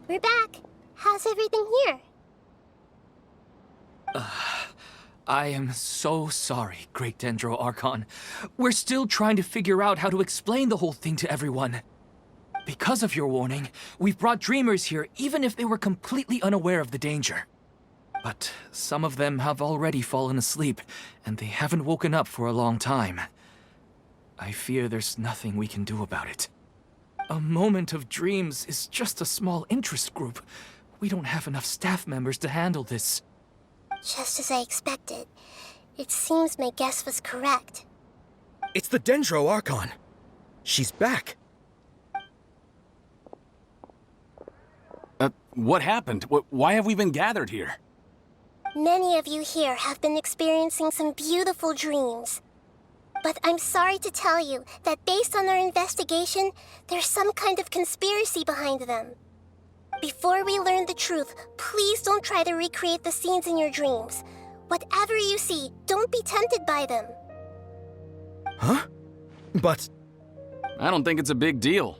We're back. How's everything here? I am so sorry, Great Dendro Archon. We're still trying to figure out how to explain the whole thing to everyone. Because of your warning, we've brought dreamers here even if they were completely unaware of the danger. But some of them have already fallen asleep, and they haven't woken up for a long time. I fear there's nothing we can do about it. A moment of dreams is just a small interest group. We don't have enough staff members to handle this. Just as I expected. It seems my guess was correct. It's the Dendro Archon. She's back. What happened? Why have we been gathered here? Many of you here have been experiencing some beautiful dreams. But I'm sorry to tell you that based on our investigation, there's some kind of conspiracy behind them. Before we learn the truth, please don't try to recreate the scenes in your dreams. Whatever you see, don't be tempted by them. Huh? But... I don't think it's a big deal.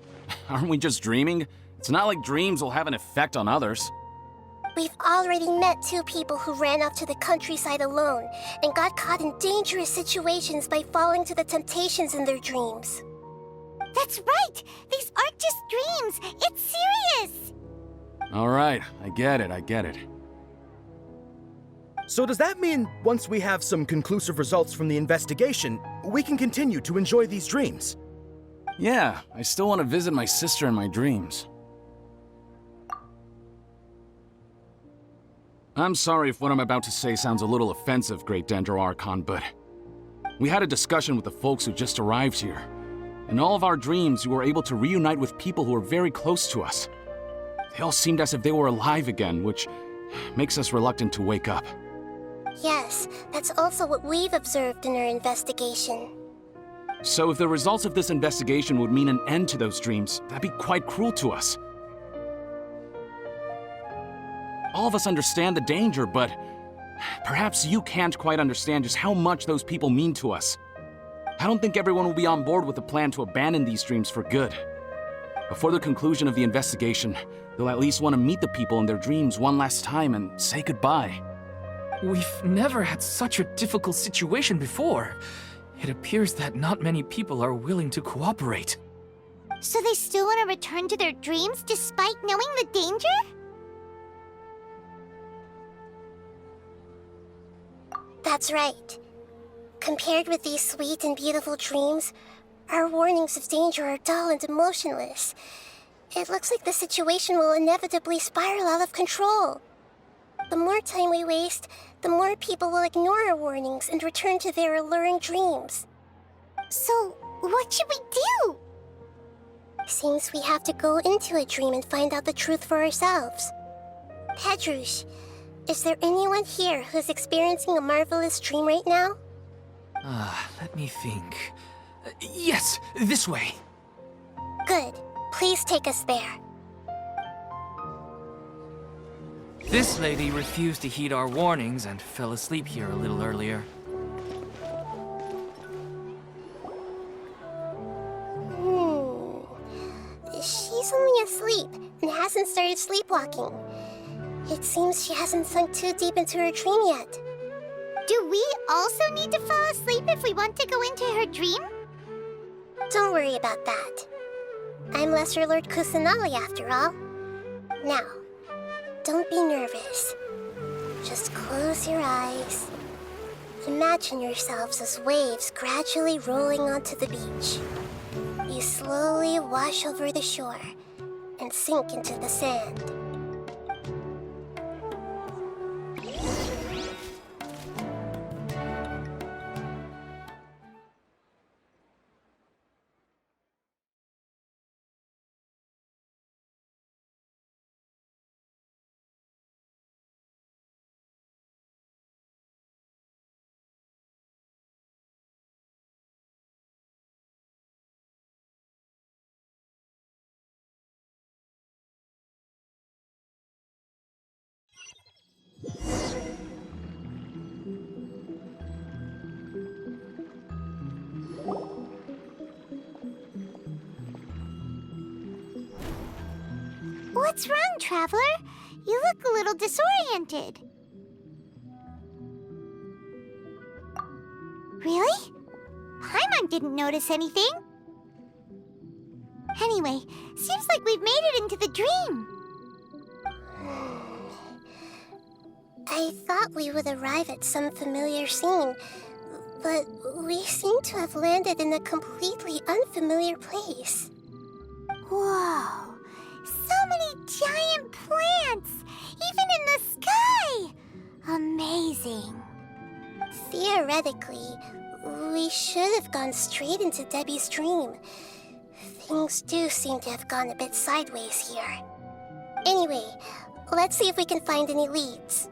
Aren't we just dreaming? It's not like dreams will have an effect on others. We've already met 2 people who ran off to the countryside alone and got caught in dangerous situations by falling to the temptations in their dreams. That's right! These aren't just dreams! It's serious! All right, I get it. so does that mean once we have some conclusive results from the investigation, we can continue to enjoy these dreams? Yeah, I still want to visit my sister in my dreams. I'm sorry if what I'm about to say sounds a little offensive, Great Dendro Archon, but we had a discussion with the folks who just arrived here. In all of our dreams, we were able to reunite with people who were very close to us. They all seemed as if they were alive again, which makes us reluctant to wake up. Yes, that's also what we've observed in our investigation. So if the results of this investigation would mean an end to those dreams, that'd be quite cruel to us. All of us understand the danger, but perhaps you can't quite understand just how much those people mean to us. I don't think everyone will be on board with the plan to abandon these dreams for good. Before the conclusion of the investigation, they'll at least want to meet the people in their dreams one last time and say goodbye. We've never had such a difficult situation before. It appears that not many people are willing to cooperate. So they still want to return to their dreams despite knowing the danger? That's right. Compared with these sweet and beautiful dreams, our warnings of danger are dull and emotionless. It looks like the situation will inevitably spiral out of control. The more time we waste, the more people will ignore our warnings and return to their alluring dreams. So, what should we do? Seems we have to go into a dream and find out the truth for ourselves. Pedrush, is there anyone here who's experiencing a marvelous dream right now? Let me think. Yes, this way. Good. Please take us there. This lady refused to heed our warnings and fell asleep here a little earlier. She's only asleep and hasn't started sleepwalking. It seems she hasn't sunk too deep into her dream yet. Do we also need to fall asleep if we want to go into her dream? Don't worry about that. I'm Lesser Lord Kusanali after all. Now, don't be nervous. Just close your eyes. Imagine yourselves as waves gradually rolling onto the beach. You slowly wash over the shore and sink into the sand. What's wrong, Traveler? You look a little disoriented. Really? Paimon didn't notice anything. Anyway, seems like we've made it into the dream. I thought we would arrive at some familiar scene, but we seem to have landed in a completely unfamiliar place. Whoa! So many giant plants! Even in the sky! Amazing. Theoretically, we should have gone straight into Debbie's dream. Things do seem to have gone a bit sideways here. Anyway, let's see if we can find any leads.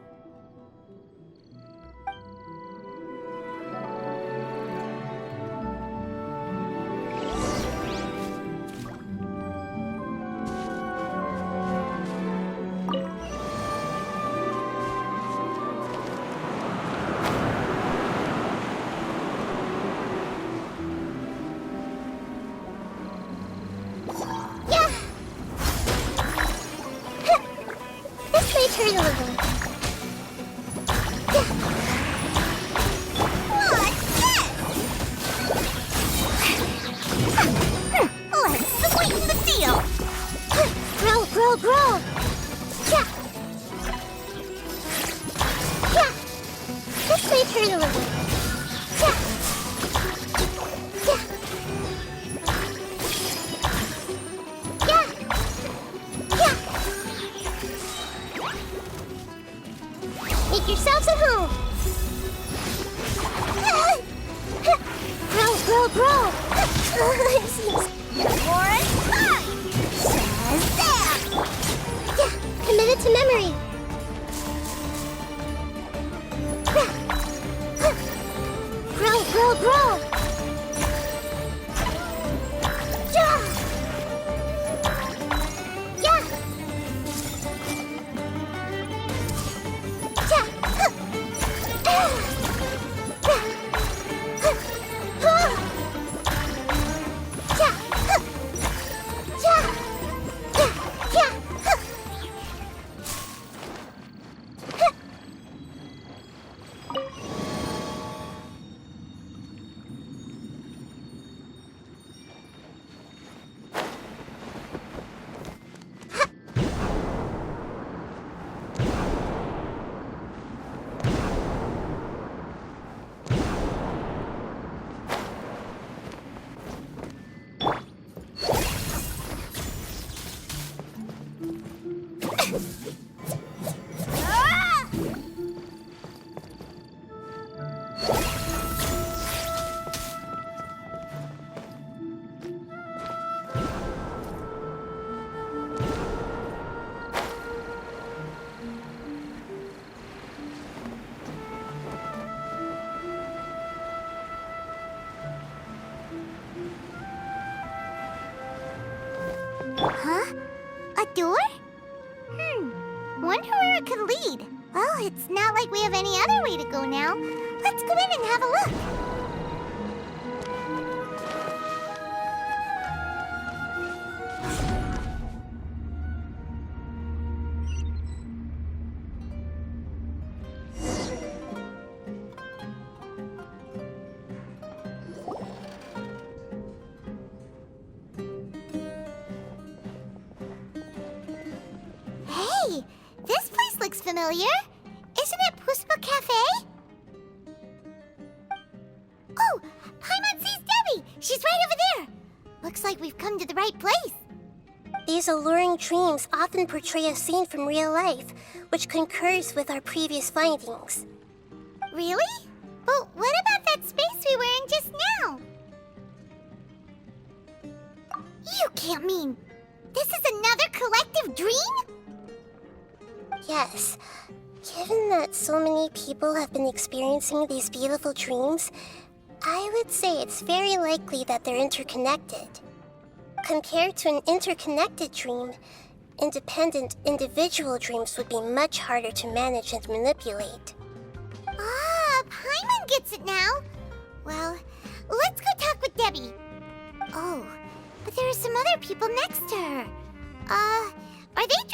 Make yourselves at home. Grow. More time! Shazam! Yeah, committed to memory. Grow. Yeah. Huh? A door? Wonder where it could lead. Well, it's not like we have any other way to go now. Let's go in and have a look. Hey, this place looks familiar. Isn't it Puspa Cafe? Oh, Paimon sees Debbie. She's right over there. Looks like we've come to the right place. These alluring dreams often portray a scene from real life, which concurs with our previous findings. Really? But what about that space we were in just now? You can't mean this is another collective dream? Yes. Given that so many people have been experiencing these beautiful dreams, I would say it's very likely that they're interconnected. Compared to an interconnected dream, independent individual dreams would be much harder to manage and manipulate. Ah, Paimon gets it now. Well, let's go talk with Debbie. Oh, but there are some other people next to her. Are they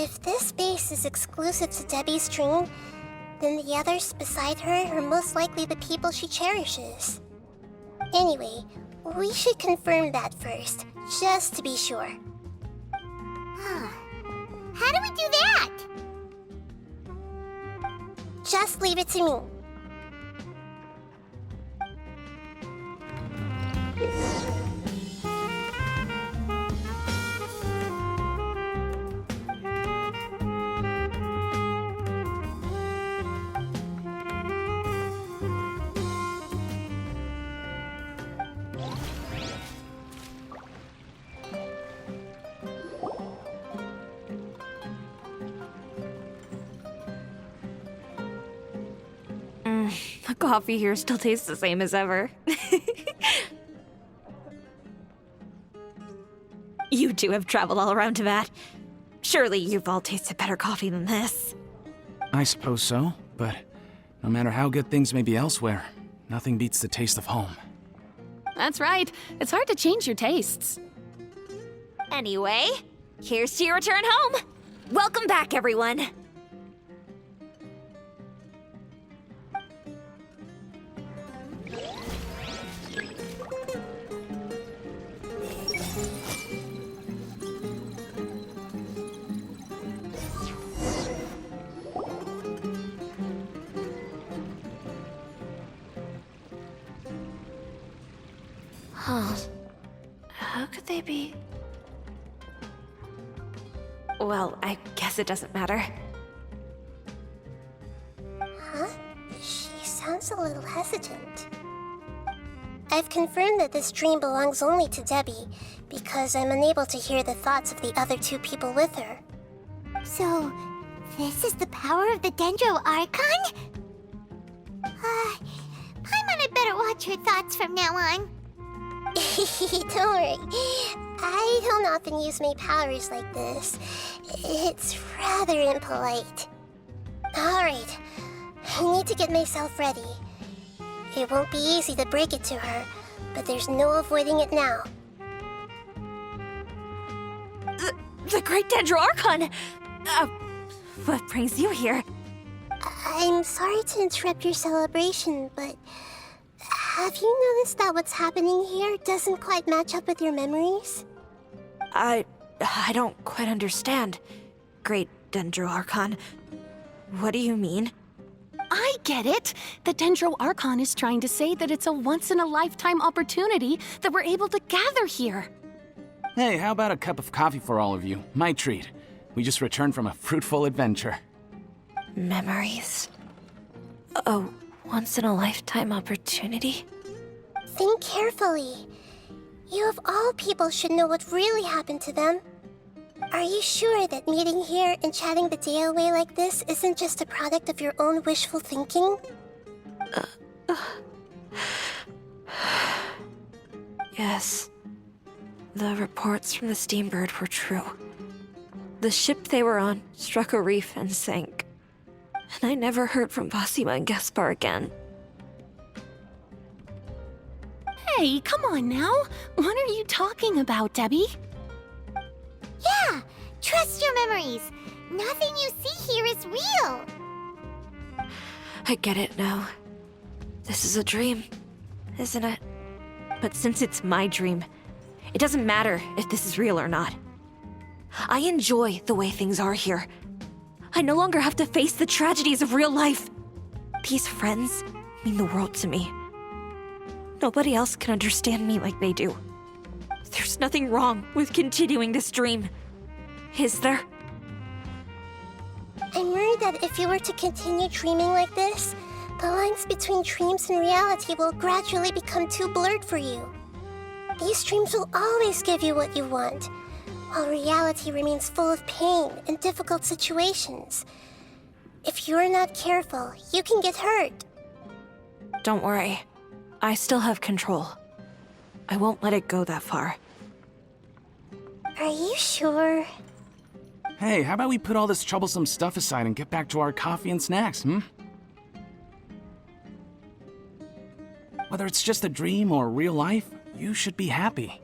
If this space is exclusive to Debbie's dream, then the others beside her are most likely the people she cherishes. Anyway, we should confirm that first, just to be sure. How do we do that? Just leave it to me. The coffee here still tastes the same as ever. You two have traveled all around Tibet. Surely you've all tasted better coffee than this. I suppose so, but no matter how good things may be elsewhere, nothing beats the taste of home. That's right. It's hard to change your tastes. Anyway, here's to your return home. Welcome back, everyone. Huh. How could they be? Well, I guess it doesn't matter. Huh? She sounds a little hesitant. I've confirmed that this dream belongs only to Debbie, because I'm unable to hear the thoughts of the other two people with her. So, this is the power of the Dendro Archon? Paimon, I better watch her thoughts from now on. Don't worry. I don't often use my powers like this. It's rather impolite. Alright, I need to get myself ready. It won't be easy to break it to her, but there's no avoiding it now. The Great Dendro Archon! What brings you here? I'm sorry to interrupt your celebration, but have you noticed that what's happening here doesn't quite match up with your memories? I don't quite understand. Great Dendro Archon. What do you mean? I get it. The Dendro Archon is trying to say that it's a once-in-a-lifetime opportunity that we're able to gather here. Hey, how about a cup of coffee for all of you? My treat. We just returned from a fruitful adventure. Memories. A once-in-a-lifetime opportunity? Think carefully. You of all people should know what really happened to them. Are you sure that meeting here and chatting the day away like this isn't just a product of your own wishful thinking? Yes. The reports from the Steambird were true. The ship they were on struck a reef and sank. And I never heard from Basima and Gaspar again. Hey, come on now. What are you talking about, Debbie? Yeah, trust your memories. Nothing you see here is real. I get it now. This is a dream, isn't it? But since it's my dream, it doesn't matter if this is real or not. I enjoy the way things are here. I no longer have to face the tragedies of real life. These friends mean the world to me. Nobody else can understand me like they do. There's nothing wrong with continuing this dream. Is there? I'm worried that if you were to continue dreaming like this, the lines between dreams and reality will gradually become too blurred for you. These dreams will always give you what you want, while reality remains full of pain and difficult situations. If you're not careful, you can get hurt. Don't worry. I still have control. I won't let it go that far. Are you sure? Hey, how about we put all this troublesome stuff aside and get back to our coffee and snacks, Whether it's just a dream or real life, you should be happy.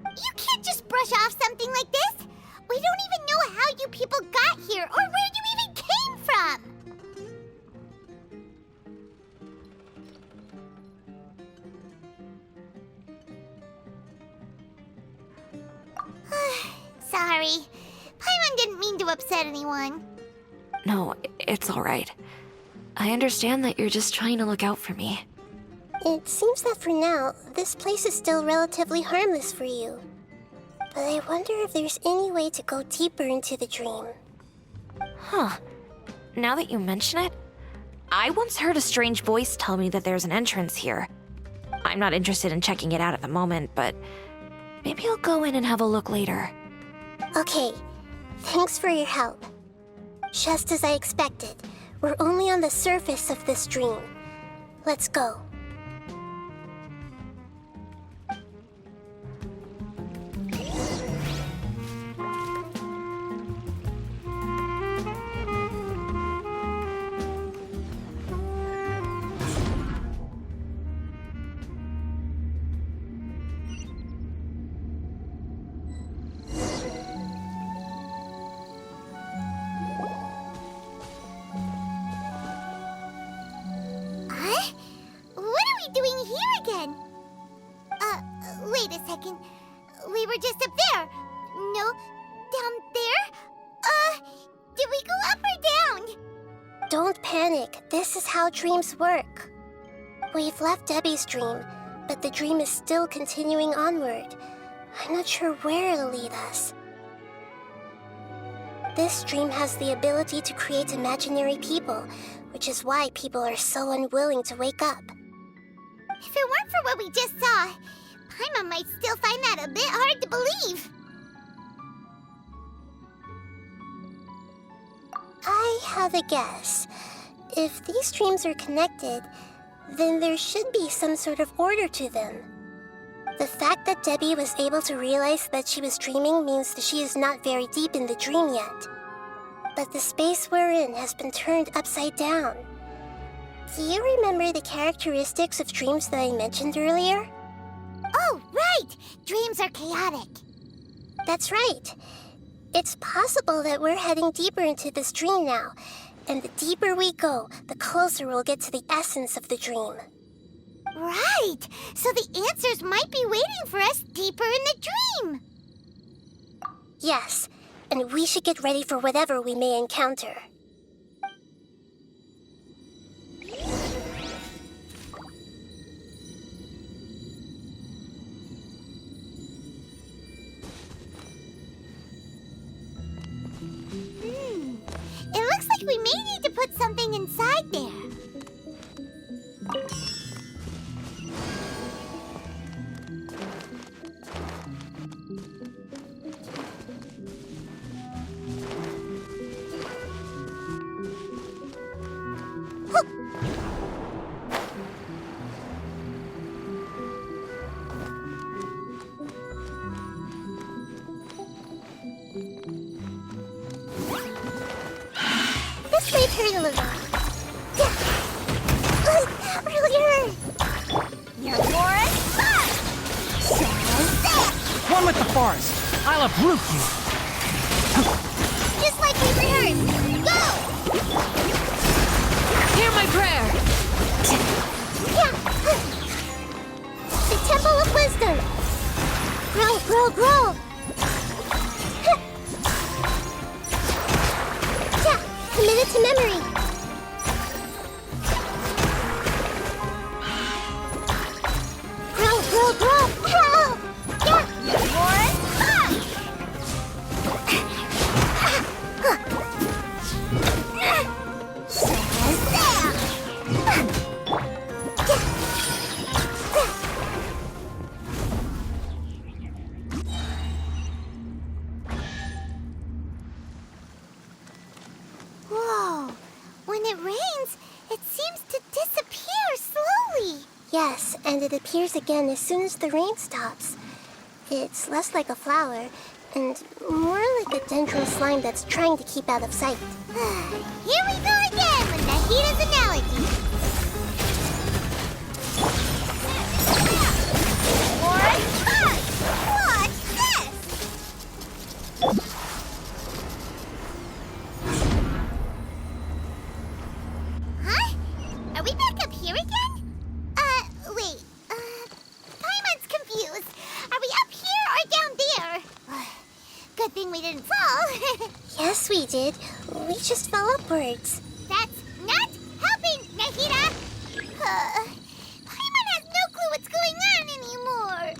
You can't just brush off something like this. We don't even know how you people got sorry. Paimon didn't mean to upset anyone. No, it's all right. I understand that you're just trying to look out for me. It seems that for now, this place is still relatively harmless for you. But I wonder if there's any way to go deeper into the dream. Huh. Now that you mention it, I once heard a strange voice tell me that there's an entrance here. I'm not interested in checking it out at the moment, but maybe I'll go in and have a look later. Okay, thanks for your help. Just as I expected, we're only on the surface of this dream. Let's go. Huh? What are we doing here again? Wait a second. We were just up there. No, down there? Did we go up or down? Don't panic. This is how dreams work. We've left Debbie's dream, but the dream is still continuing onward. I'm not sure where it'll lead us. This dream has the ability to create imaginary people, which is why people are so unwilling to wake up. If it weren't for what we just saw, Paimon might still find that a bit hard to believe. I have a guess. If these dreams are connected, then there should be some sort of order to them. The fact that Debbie was able to realize that she was dreaming means that she is not very deep in the dream yet. But the space we're in has been turned upside down. Do you remember the characteristics of dreams that I mentioned earlier? Oh, right! Dreams are chaotic. That's right. It's possible that we're heading deeper into this dream now, and the deeper we go, the closer we'll get to the essence of the dream. Right! So the answers might be waiting for us deeper in the dream. Yes, and we should get ready for whatever we may encounter. It looks like we may need to put something inside there. This may hurt a little. Earlier! You're Boris Fox! One with the forest. I'll uproot you. Just like we rehearsed. Go! Hear my prayer! Yeah! The Temple of Wisdom! Grow, grow, grow! Yeah! Committed to memory! Grow, grow, grow! Help! Yeah! Boris Fox! Whoa! When it rains, it seems to disappear slowly. Yes, and it appears again as soon as the rain stops. It's less like a flower, and more like a Dendro slime that's trying to keep out of sight. Here we go again with Nahida's analogy. Boris Fox! Watch this! Huh? Are we back up here again? Wait. Paimon's confused. Are we up here or down there? Good thing we didn't fall. Yes, we did. We just fell upwards. That's not helping, Nahida! Paimon has no clue what's going on anymore.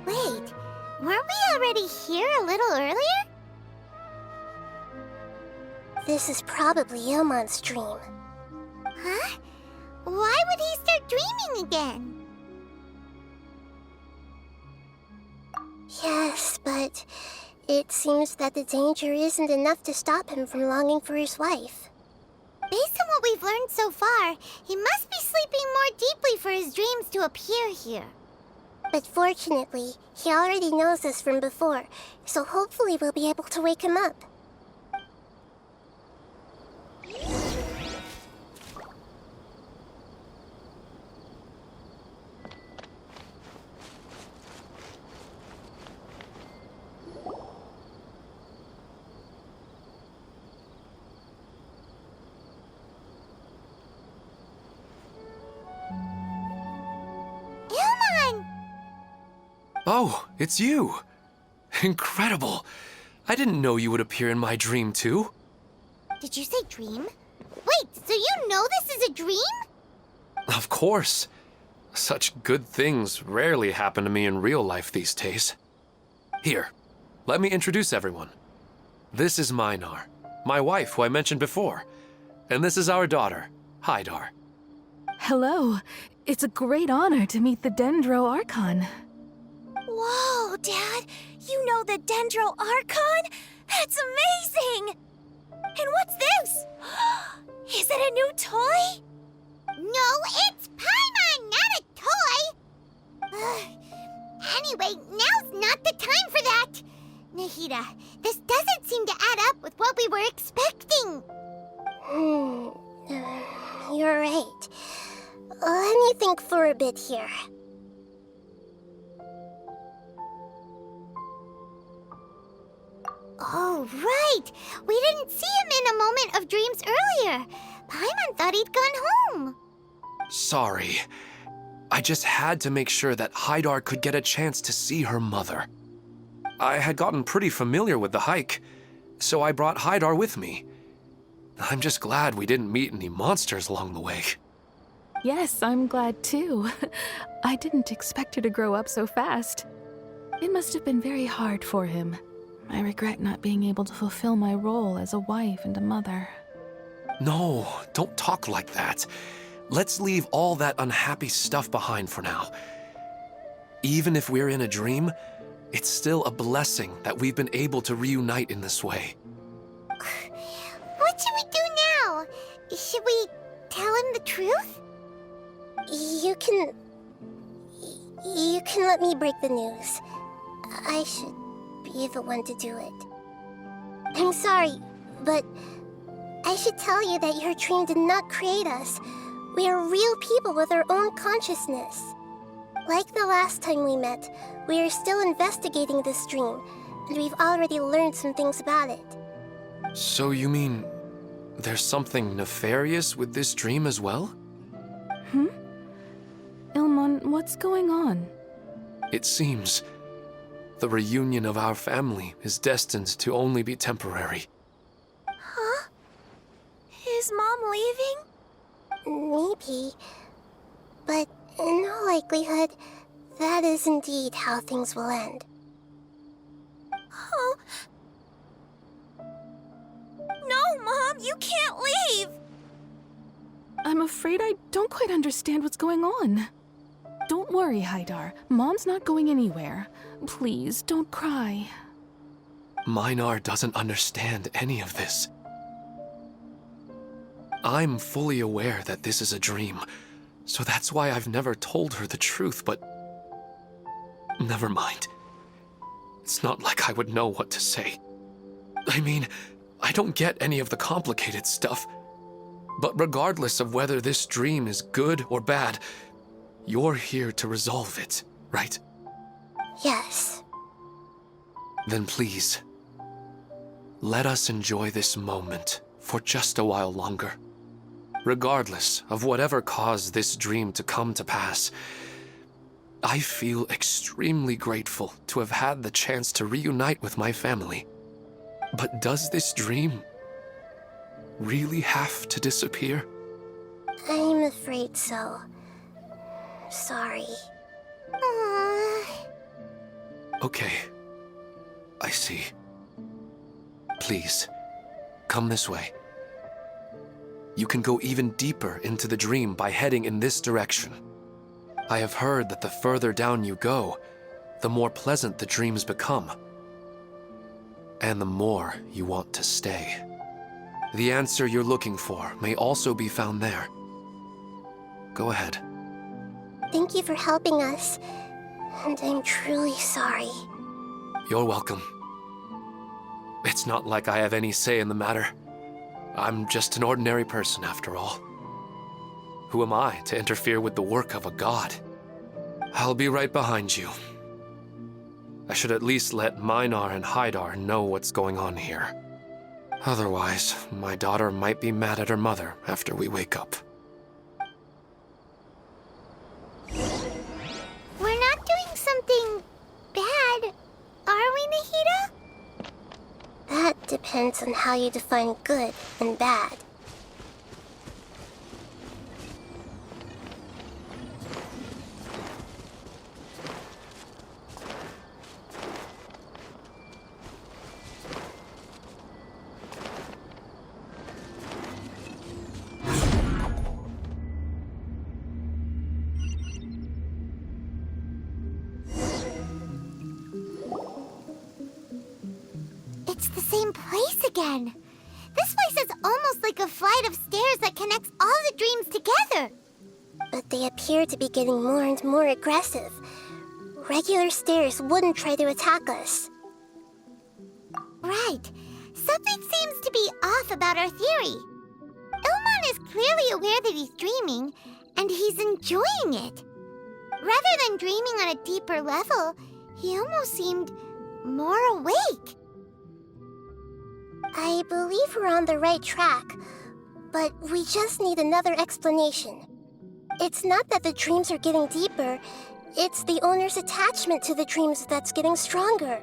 Wait, weren't we already here a little earlier? This is probably Ilmon's dream. Huh? Why would he start dreaming again? Yes, but it seems that the danger isn't enough to stop him from longing for his wife. Based on what we've learned so far, he must be sleeping more deeply for his dreams to appear here. But fortunately, he already knows us from before, so hopefully we'll be able to wake him up. Ilmon! Oh, it's you! Incredible! I didn't know you would appear in my dream, too. Did you say dream? Wait, so you know this is a dream? Of course. Such good things rarely happen to me in real life these days. Here, let me introduce everyone. This is Minar, my wife who I mentioned before. And this is our daughter, Hydar. Hello. It's a great honor to meet the Dendro Archon. Whoa, Dad! You know the Dendro Archon? That's amazing! And what's this? Is it a new toy? No, it's Paimon, not a toy! Anyway, now's not the time for that! Nahida, this doesn't seem to add up with what we were expecting. You're right. Let me think for a bit here. Oh, right! We didn't see him in a moment of dreams earlier. Paimon thought he'd gone home. Sorry. I just had to make sure that Hydar could get a chance to see her mother. I had gotten pretty familiar with the hike, so I brought Hydar with me. I'm just glad we didn't meet any monsters along the way. Yes, I'm glad too. I didn't expect her to grow up so fast. It must have been very hard for him. I regret not being able to fulfill my role as a wife and a mother. No, don't talk like that. Let's leave all that unhappy stuff behind for now. Even if we're in a dream, it's still a blessing that we've been able to reunite in this way. What should we do now? Should we tell him the truth? You can let me break the news. I should be the one to do it. I'm sorry, but I should tell you that your dream did not create us. We are real people with our own consciousness. Like the last time we met, we are still investigating this dream, and we've already learned some things about it. So you mean there's something nefarious with this dream as well? Ilmon, what's going on? It seems the reunion of our family is destined to only be temporary. Huh? Is Mom leaving? Maybe. But in all likelihood, that is indeed how things will end. Oh. No, Mom, you can't leave! I'm afraid I don't quite understand what's going on. Don't Don't worry, Haidar. Mom's not going anywhere. Please, don't cry. Minar doesn't understand any of this. I'm fully aware that this is a dream, so that's why I've never told her the truth, but... Never mind. It's not like I would know what to say. I mean, I don't get any of the complicated stuff. But regardless of whether this dream is good or bad, you're here to resolve it, right? Yes. Then please, let us enjoy this moment for just a while longer. Regardless of whatever caused this dream to come to pass, I feel extremely grateful to have had the chance to reunite with my family. But does this dream really have to disappear? I'm afraid so. Sorry. Aww. Okay. I see. Please, come this way. You can go even deeper into the dream by heading in this direction. I have heard that the further down you go, the more pleasant the dreams become. And the more you want to stay. The answer you're looking for may also be found there. Go ahead. Thank you for helping us, and I'm truly sorry. You're welcome. It's not like I have any say in the matter. I'm just an ordinary person, after all. Who am I to interfere with the work of a god? I'll be right behind you. I should at least let Minar and Haidar know what's going on here. Otherwise, my daughter might be mad at her mother after we wake up. We're not doing something bad, are we, Nahida? That depends on how you define good and bad. It's the same place again. This place is almost like a flight of stairs that connects all the dreams together. But they appear to be getting more and more aggressive. Regular stairs wouldn't try to attack us. Right. Something seems to be off about our theory. Ilmon is clearly aware that he's dreaming, and he's enjoying it. Rather than dreaming on a deeper level, he almost seemed more awake. I believe we're on the right track, but we just need another explanation. It's not that the dreams are getting deeper, it's the owner's attachment to the dreams that's getting stronger.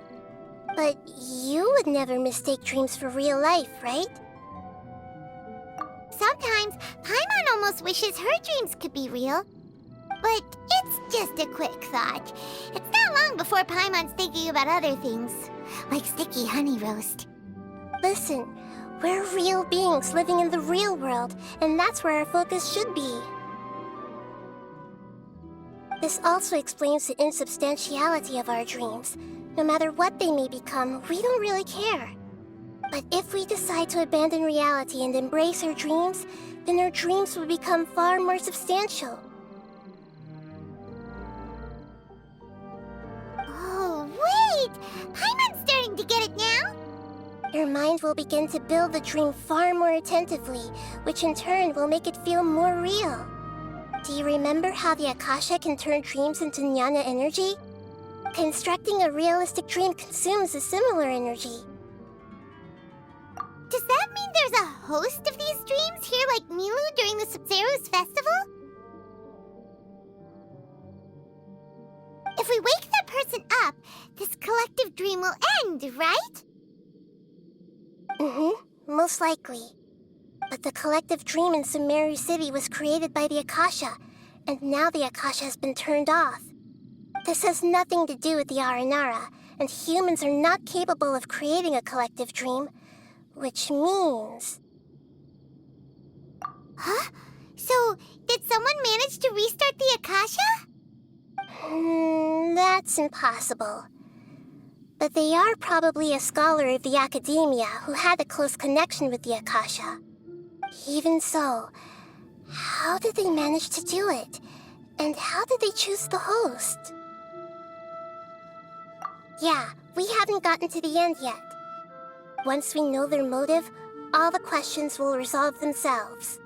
But you would never mistake dreams for real life, right? Sometimes, Paimon almost wishes her dreams could be real. But it's just a quick thought. It's not long before Paimon's thinking about other things, like sticky honey roast. Listen, we're real beings living in the real world, and that's where our focus should be. This also explains the insubstantiality of our dreams. No matter what they may become, we don't really care. But if we decide to abandon reality and embrace our dreams, then our dreams will become far more substantial. Oh, wait! Paimon's starting to get it now? Your mind will begin to build the dream far more attentively, which in turn will make it feel more real. Do you remember how the Akasha can turn dreams into jnana energy? Constructing a realistic dream consumes a similar energy. Does that mean there's a host of these dreams here like Milu during the Sabzeruz festival? If we wake that person up, this collective dream will end, right? Most likely. But the collective dream in Sumeru City was created by the Akasha, and now the Akasha has been turned off. This has nothing to do with the Aranara, and humans are not capable of creating a collective dream, which means... Huh? So, did someone manage to restart the Akasha? That's impossible. But they are probably a scholar of the academia who had a close connection with the Akasha. Even so, how did they manage to do it? And how did they choose the host? Yeah, we haven't gotten to the end yet. Once we know their motive, all the questions will resolve themselves.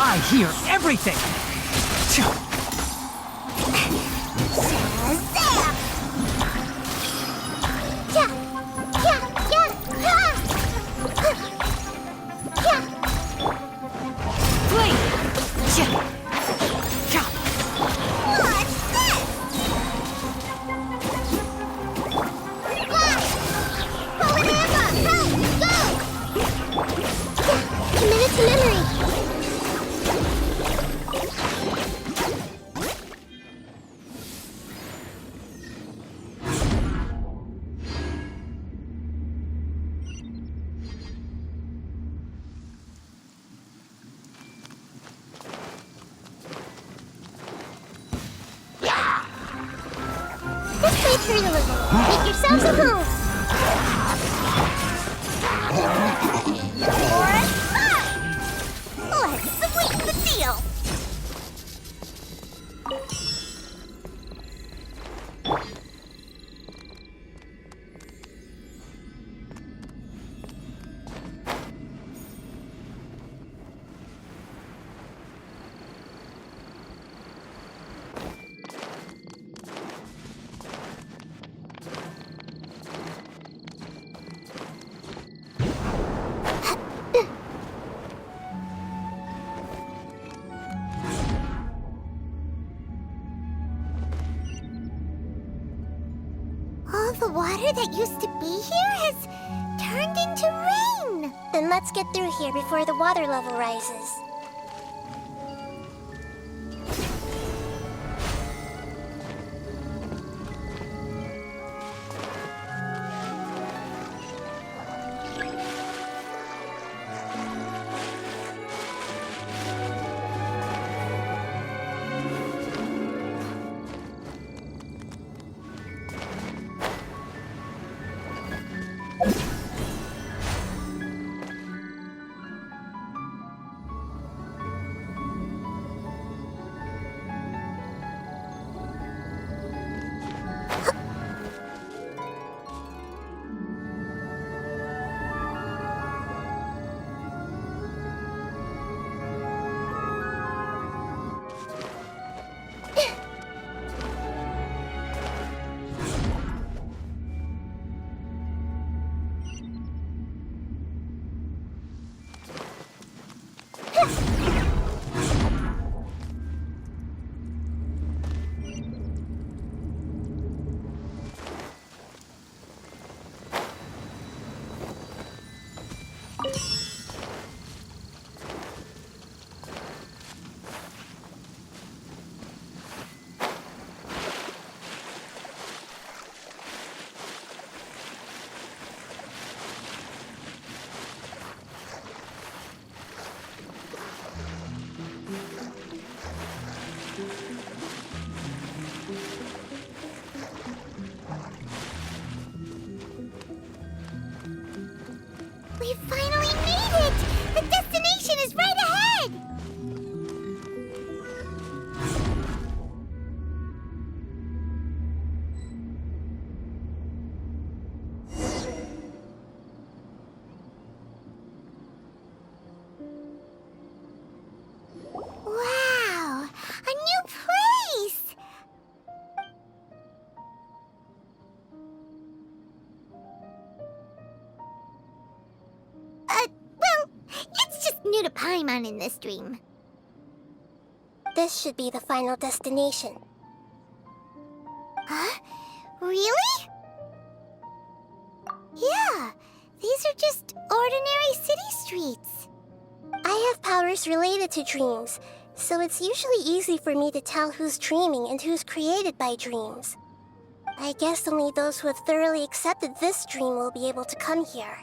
I hear everything! Commit it to memory! This way through the level. Make yourselves at home. Let's sweeten the deal! All the water that used to be here has turned into rain! Then let's get through here before the water level rises. We finally made it! The destination is right ahead! Wow! A new place! Well, it's just new to Paimon in this dream. This should be the final destination. Huh? Really? Yeah, these are just ordinary city streets. I have powers related to dreams, so it's usually easy for me to tell who's dreaming and who's created by dreams. I guess only those who have thoroughly accepted this dream will be able to come here.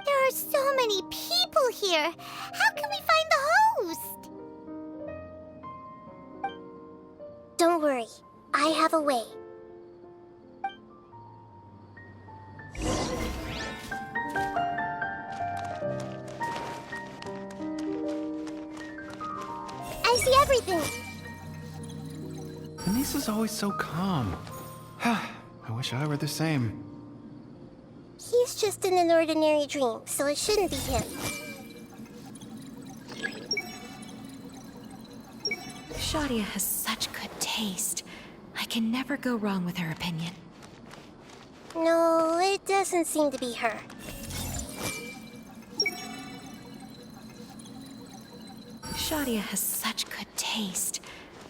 There are so many people here. How can we find the host? Don't worry, I have a way. I see everything! Anissa's always so calm. I wish I were the same. He's just in an ordinary dream, so it shouldn't be him. Shadia has such good taste. I can never go wrong with her opinion. No, it doesn't seem to be her. Shadia has such good taste.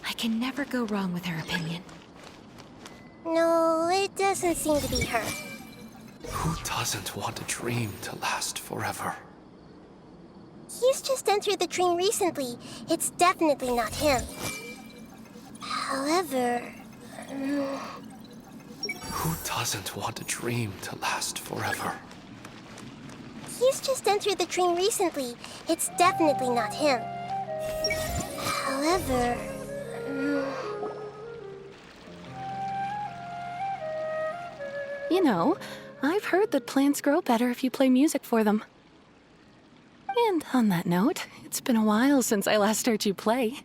I can never go wrong with her opinion. No, it doesn't seem to be her. Who doesn't want a dream to last forever? He's just entered the dream recently. It's definitely not him. However... Who doesn't want a dream to last forever? He's just entered the dream recently. It's definitely not him. However... You know, I've heard that plants grow better if you play music for them. And on that note, it's been a while since I last heard you play.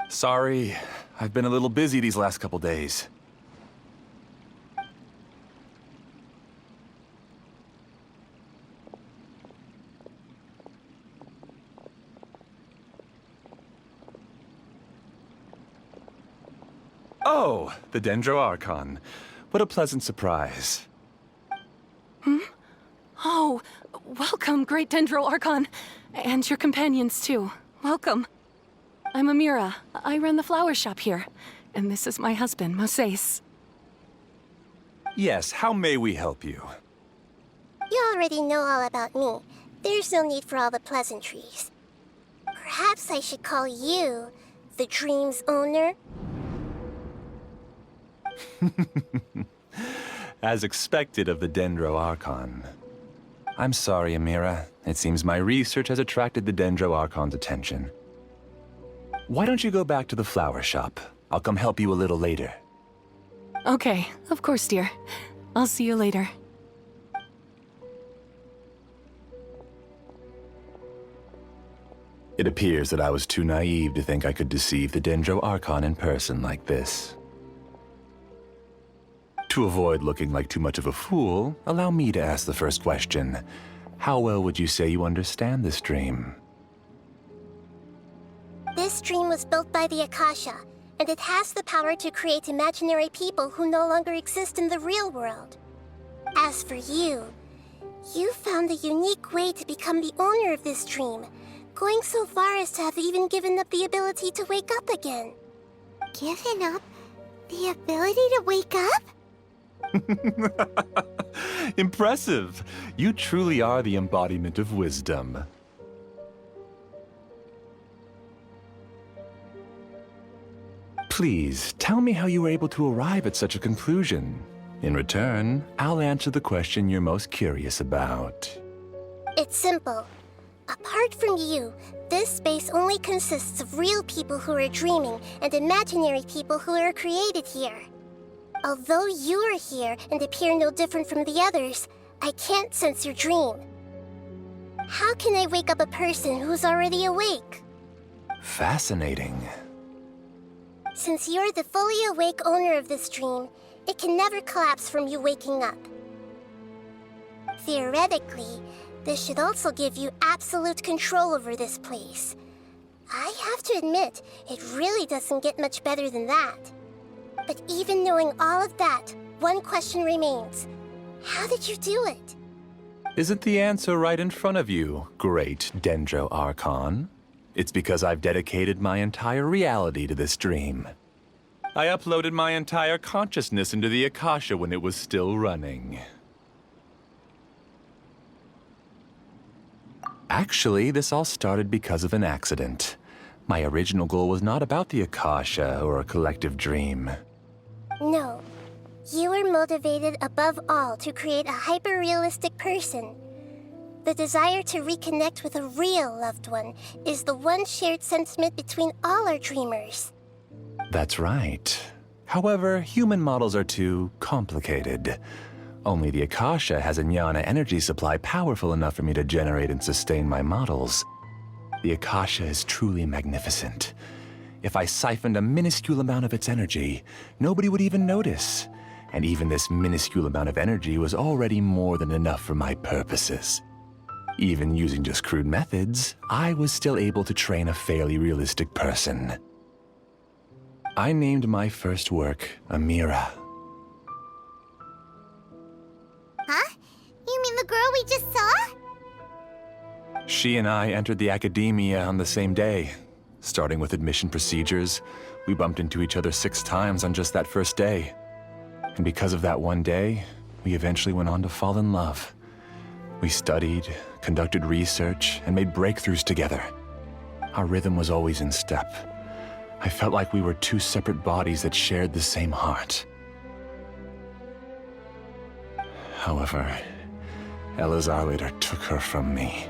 Sorry, I've been a little busy these last couple days. Oh, the Dendro Archon. What a pleasant surprise. Oh, welcome, great Dendro Archon. And your companions, too. Welcome. I'm Amira. I run the flower shop here. And this is my husband, Moses. Yes, how may we help you? You already know all about me. There's no need for all the pleasantries. Perhaps I should call you the dream's owner? As expected of the Dendro Archon. I'm sorry, Amira. It seems my research has attracted the Dendro Archon's attention. Why don't you go back to the flower shop? I'll come help you a little later. Okay, of course, dear. I'll see you later. It appears that I was too naive to think I could deceive the Dendro Archon in person like this. To avoid looking like too much of a fool, allow me to ask the first question. How well would you say you understand this dream? This dream was built by the Akasha, and it has the power to create imaginary people who no longer exist in the real world. As for you, you found a unique way to become the owner of this dream, going so far as to have even given up the ability to wake up again. Given up the ability to wake up? Impressive! You truly are the embodiment of wisdom. Please, tell me how you were able to arrive at such a conclusion. In return, I'll answer the question you're most curious about. It's simple. Apart from you, this space only consists of real people who are dreaming and imaginary people who are created here. Although you are here and appear no different from the others, I can't sense your dream. How can I wake up a person who's already awake? Fascinating. Since you're the fully awake owner of this dream, it can never collapse from you waking up. Theoretically, this should also give you absolute control over this place. I have to admit, it really doesn't get much better than that. But even knowing all of that, one question remains. How did you do it? Isn't the answer right in front of you, great Dendro Archon? It's because I've dedicated my entire reality to this dream. I uploaded my entire consciousness into the Akasha when it was still running. Actually, this all started because of an accident. My original goal was not about the Akasha or a collective dream. No. You were motivated above all to create a hyper-realistic person. The desire to reconnect with a real loved one is the one shared sentiment between all our dreamers. That's right. However, human models are too complicated. Only the Akasha has a jnana energy supply powerful enough for me to generate and sustain my models. The Akasha is truly magnificent. If I siphoned a minuscule amount of its energy, nobody would even notice. And even this minuscule amount of energy was already more than enough for my purposes. Even using just crude methods, I was still able to train a fairly realistic person. I named my first work Amira. Huh? You mean the girl we just saw? She and I entered the academia on the same day. Starting with admission procedures, we bumped into each other 6 times on just that first day. And because of that one day, we eventually went on to fall in love. We studied, conducted research, and made breakthroughs together. Our rhythm was always in step. I felt like we were 2 separate bodies that shared the same heart. However, Elazar later took her from me.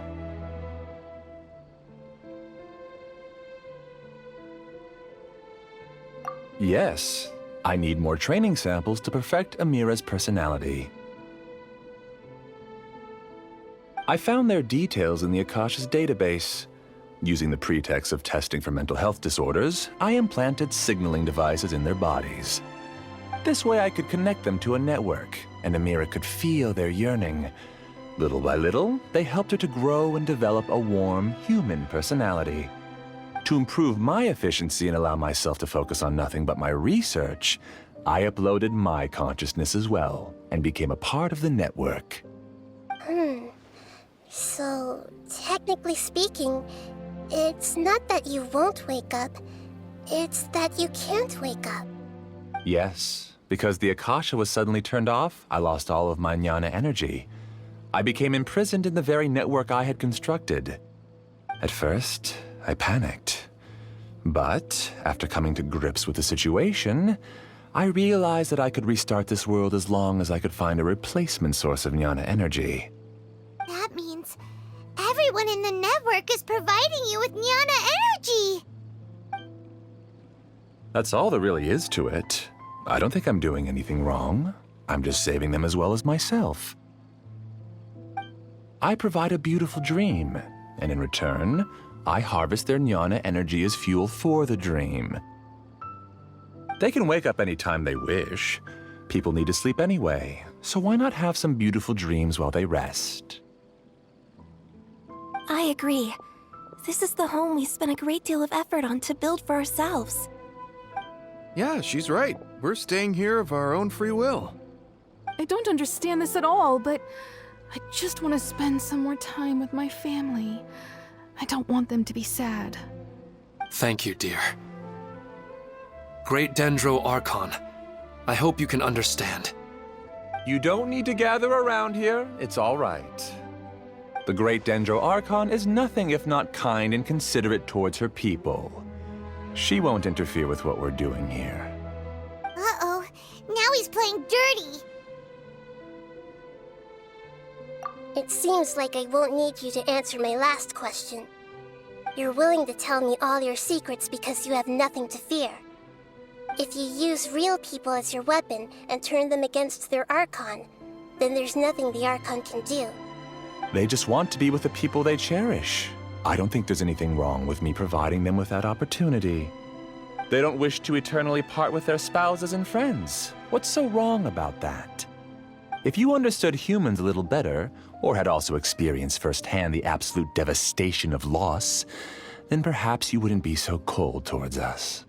Yes, I need more training samples to perfect Amira's personality. I found their details in the Akasha's database. Using the pretext of testing for mental health disorders, I implanted signaling devices in their bodies. This way I could connect them to a network, and Amira could feel their yearning. Little by little, they helped her to grow and develop a warm, human personality. To improve my efficiency and allow myself to focus on nothing but my research, I uploaded my consciousness as well, and became a part of the network. So, technically speaking, it's not that you won't wake up, it's that you can't wake up. Yes, because the Akasha was suddenly turned off, I lost all of my jnana energy. I became imprisoned in the very network I had constructed. At first, I panicked. But, after coming to grips with the situation, I realized that I could restart this world as long as I could find a replacement source of jnana energy. That means everyone in the network is providing you with jnana energy! That's all there really is to it. I don't think I'm doing anything wrong. I'm just saving them as well as myself. I provide a beautiful dream, and in return, I harvest their jnana energy as fuel for the dream. They can wake up any time they wish. People need to sleep anyway, so why not have some beautiful dreams while they rest? I agree. This is the home we spent a great deal of effort on to build for ourselves. Yeah, she's right. We're staying here of our own free will. I don't understand this at all, but I just want to spend some more time with my family. I don't want them to be sad. Thank you, dear. Great Dendro Archon, I hope you can understand. You don't need to gather around here. It's all right. The Great Dendro Archon is nothing if not kind and considerate towards her people. She won't interfere with what we're doing here. Uh-oh, now he's playing dirty! It seems like I won't need you to answer my last question. You're willing to tell me all your secrets because you have nothing to fear. If you use real people as your weapon and turn them against their Archon, then there's nothing the Archon can do. They just want to be with the people they cherish. I don't think there's anything wrong with me providing them with that opportunity. They don't wish to eternally part with their spouses and friends. What's so wrong about that? If you understood humans a little better, or had also experienced firsthand the absolute devastation of loss, then perhaps you wouldn't be so cold towards us.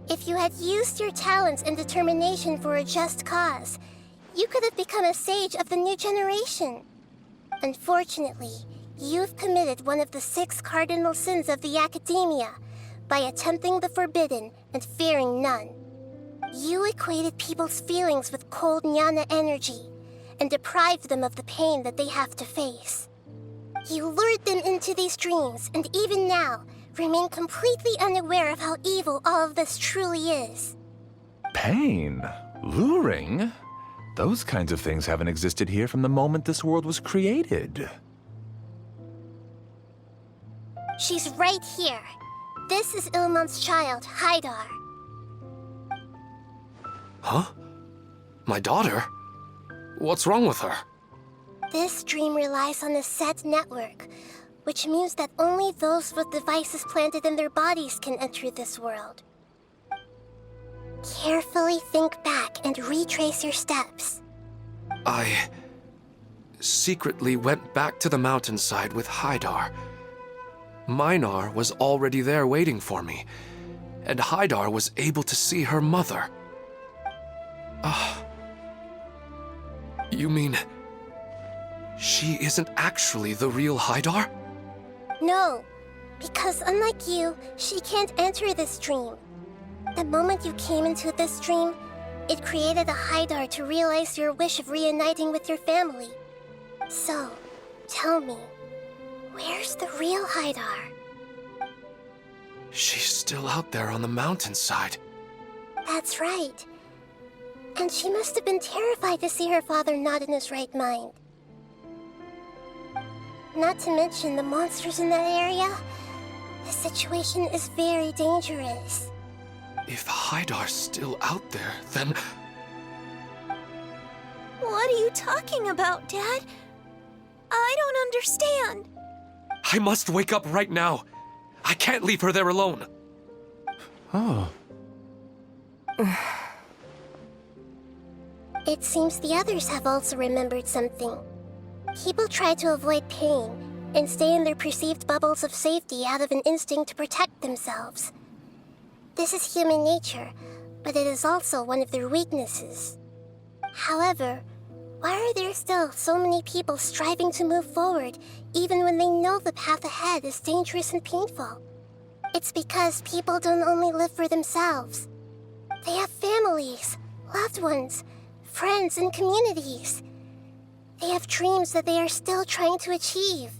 If you had used your talents and determination for a just cause, you could have become a sage of the new generation. Unfortunately, you've committed one of the 6 cardinal sins of the Academia by attempting the forbidden and fearing none. You equated people's feelings with cold jnana energy, and deprived them of the pain that they have to face. You lured them into these dreams, and even now, remain completely unaware of how evil all of this truly is. Pain? Luring? Those kinds of things haven't existed here from the moment this world was created. She's right here. This is Ilmon's child, Haidar. Huh? My daughter? What's wrong with her? This dream relies on a set network, which means that only those with devices planted in their bodies can enter this world. Carefully think back and retrace your steps. I secretly went back to the mountainside with Haidar. Minar was already there waiting for me, and Haidar was able to see her mother. You mean she isn't actually the real Haidar? No, because unlike you, she can't enter this dream. The moment you came into this dream, it created a Haidar to realize your wish of reuniting with your family. So, tell me, where's the real Haidar? She's still out there on the mountainside. That's right. And she must have been terrified to see her father not in his right mind. Not to mention the monsters in that area. The situation is very dangerous. If Haidar's still out there, then... What are you talking about, Dad? I don't understand. I must wake up right now. I can't leave her there alone. Oh. It seems the others have also remembered something. People try to avoid pain and stay in their perceived bubbles of safety out of an instinct to protect themselves. This is human nature, but it is also one of their weaknesses. However, why are there still so many people striving to move forward even when they know the path ahead is dangerous and painful? It's because people don't only live for themselves. They have families, loved ones, friends, and communities. They have dreams that they are still trying to achieve.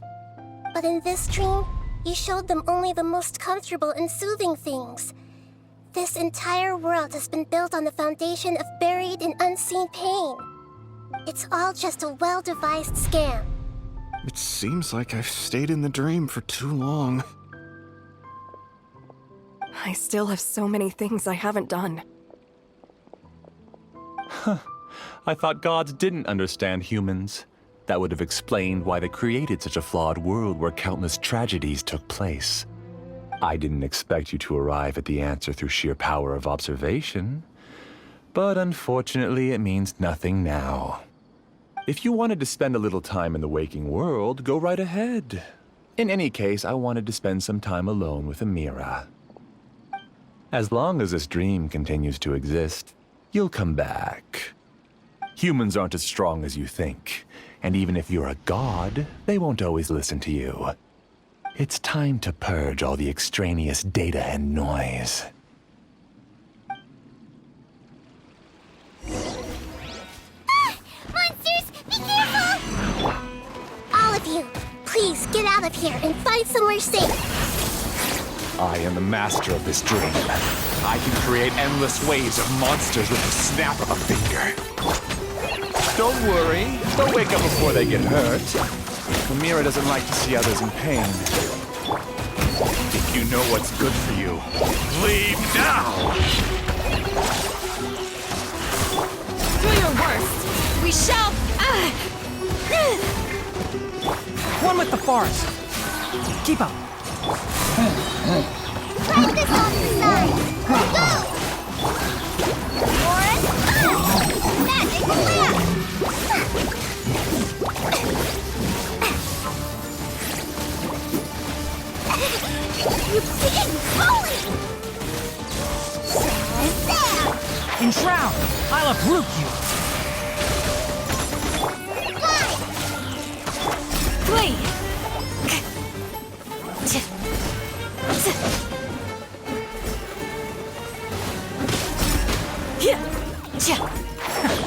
But in this dream, you showed them only the most comfortable and soothing things. This entire world has been built on the foundation of buried and unseen pain. It's all just a well-devised scam. It seems like I've stayed in the dream for too long. I still have so many things I haven't done. I thought gods didn't understand humans. That would have explained why they created such a flawed world where countless tragedies took place. I didn't expect you to arrive at the answer through sheer power of observation. But unfortunately, it means nothing now. If you wanted to spend a little time in the waking world, go right ahead. In any case, I wanted to spend some time alone with Amira. As long as this dream continues to exist, you'll come back. Humans aren't as strong as you think, and even if you're a god, they won't always listen to you. It's time to purge all the extraneous data and noise. Monsters, be careful! All of you, please get out of here and find somewhere safe. I am the master of this dream. I can create endless waves of monsters with the snap of a finger. Don't worry, they'll wake up before they get hurt. Amira doesn't like to see others in pain. If you know what's good for you, leave now! Do your worst. We shall... One with the forest. Keep up. Try this on the side! Go! Forest! Magic flare! You big bully! There! Enshroud! I'll uproot you! Fly! Flee!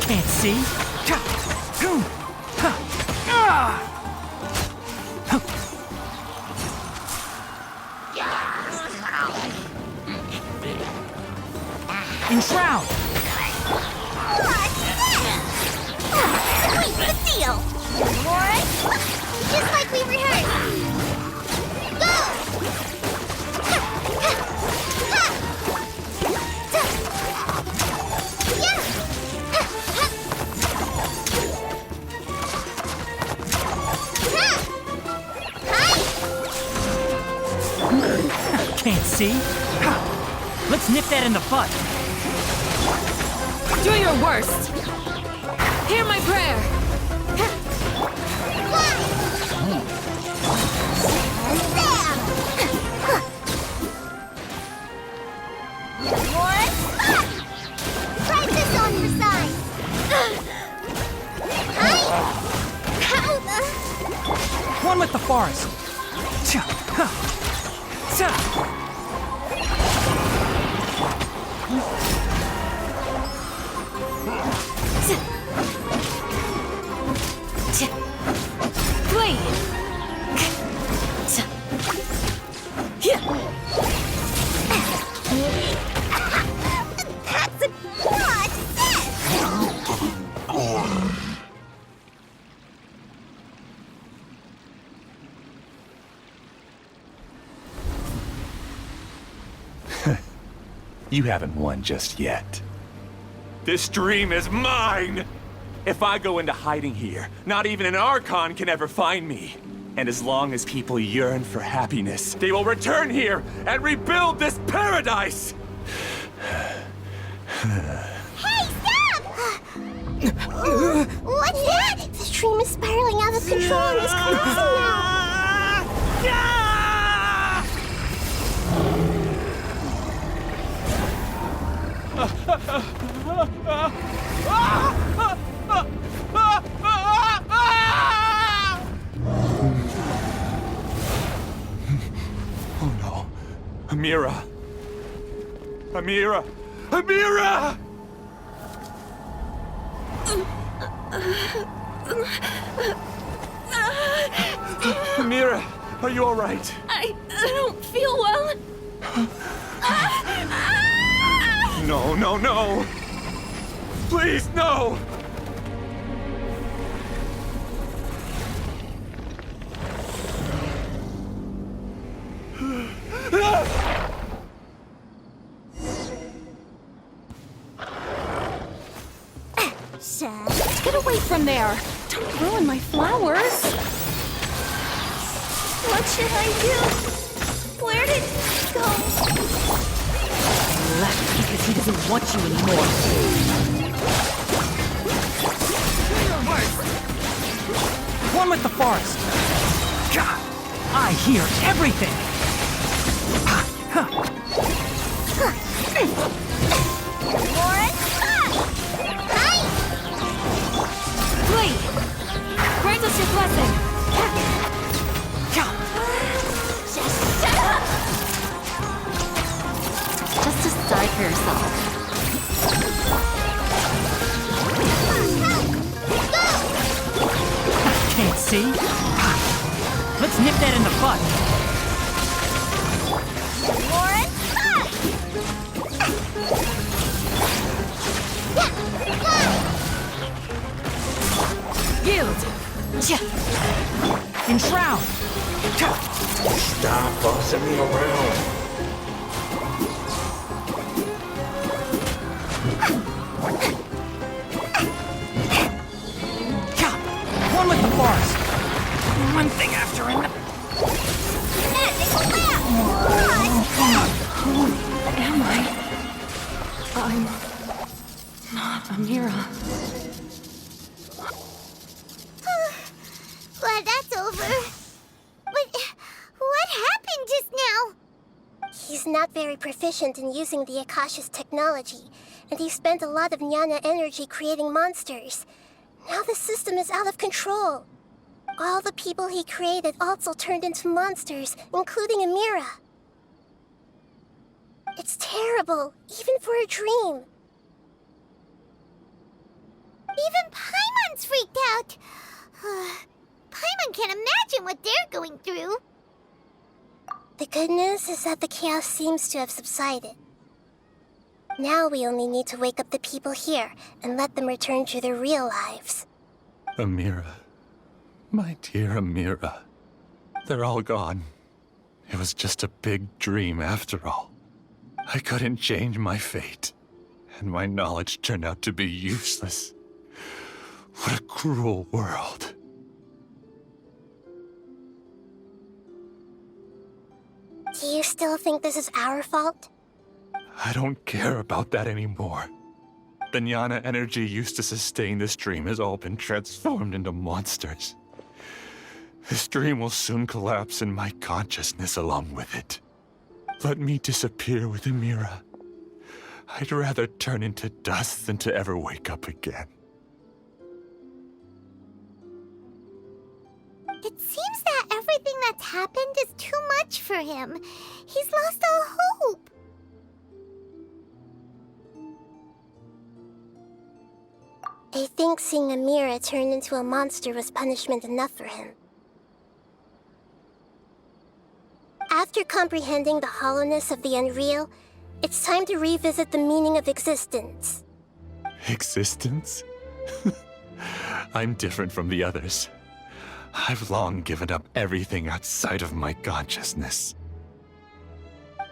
Can't see? Enshroud! What's the deal? What? Just like we rehearsed. Go! Can't see? Let's nip that in the bud. Do your worst. Hear my prayer. Try this on for size. One with the forest. Flee! That's a lot. You haven't won just yet. This dream is mine! If I go into hiding here, not even an Archon can ever find me. And as long as people yearn for happiness, they will return here and rebuild this paradise! Hey, stop! What's that? The stream is spiraling out of control and is collapsing now. Oh no. Amira. Amira! Amira! Amira, are you all right? I don't feel well. No, no, no! Please, no! Get away from there! Don't ruin my flowers! What should I do? Where did it go? Left because he doesn't want you anymore. One with the forest. God, I hear everything. Flee! Grant us your blessing. Just shut up! Just decide for yourself. Can't see? Let's nip that in the bud. Yield! Enshroud! Stop bossing me around. One with the forest. One thing after another. Who am I? I'm not Amira. Glad that's over. But what happened just now? He's not very proficient in using the Akasha's technology, and he spent a lot of Jnana energy creating monsters. Now the system is out of control. All the people he created also turned into monsters, including Amira. It's terrible, even for a dream. Even Paimon's freaked out. imagine what they're going through. The good news is that the chaos seems to have subsided. Now we only need to wake up the people here and let them return to their real lives. Amira. My dear Amira. They're all gone. It was just a big dream after all. I couldn't change my fate, and my knowledge turned out to be useless. What a cruel world. Do you still think this is our fault? I don't care about that anymore. The jnana energy used to sustain this dream has all been transformed into monsters. This dream will soon collapse and my consciousness along with it. Let me disappear with Amira. I'd rather turn into dust than to ever wake up again. It seems that everything that's happened is too much for him. He's lost all hope. I think seeing Amira turn into a monster was punishment enough for him. After comprehending the hollowness of the unreal, it's time to revisit the meaning of existence. Existence? I'm different from the others. I've long given up everything outside of my consciousness.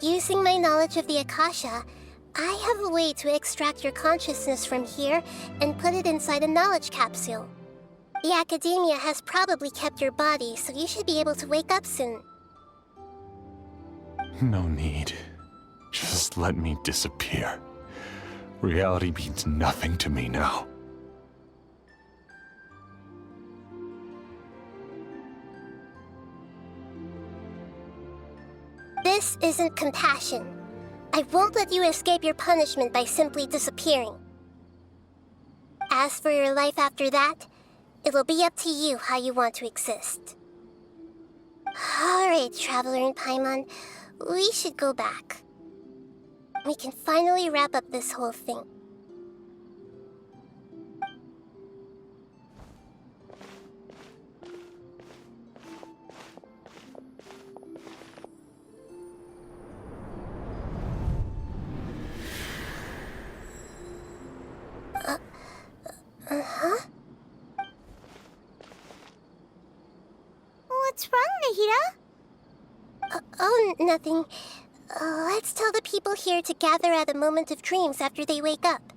Using my knowledge of the Akasha, I have a way to extract your consciousness from here and put it inside a knowledge capsule. The Academia has probably kept your body, so you should be able to wake up soon. No need. Just let me disappear. Reality means nothing to me now. This isn't compassion. I won't let you escape your punishment by simply disappearing. As for your life after that, it will be up to you how you want to exist. Alright, Traveler in Paimon, we should go back. We can finally wrap up this whole thing. Uh-huh? What's wrong, Nahida? Oh, nothing. Let's tell the people here to gather at a moment of dreams after they wake up.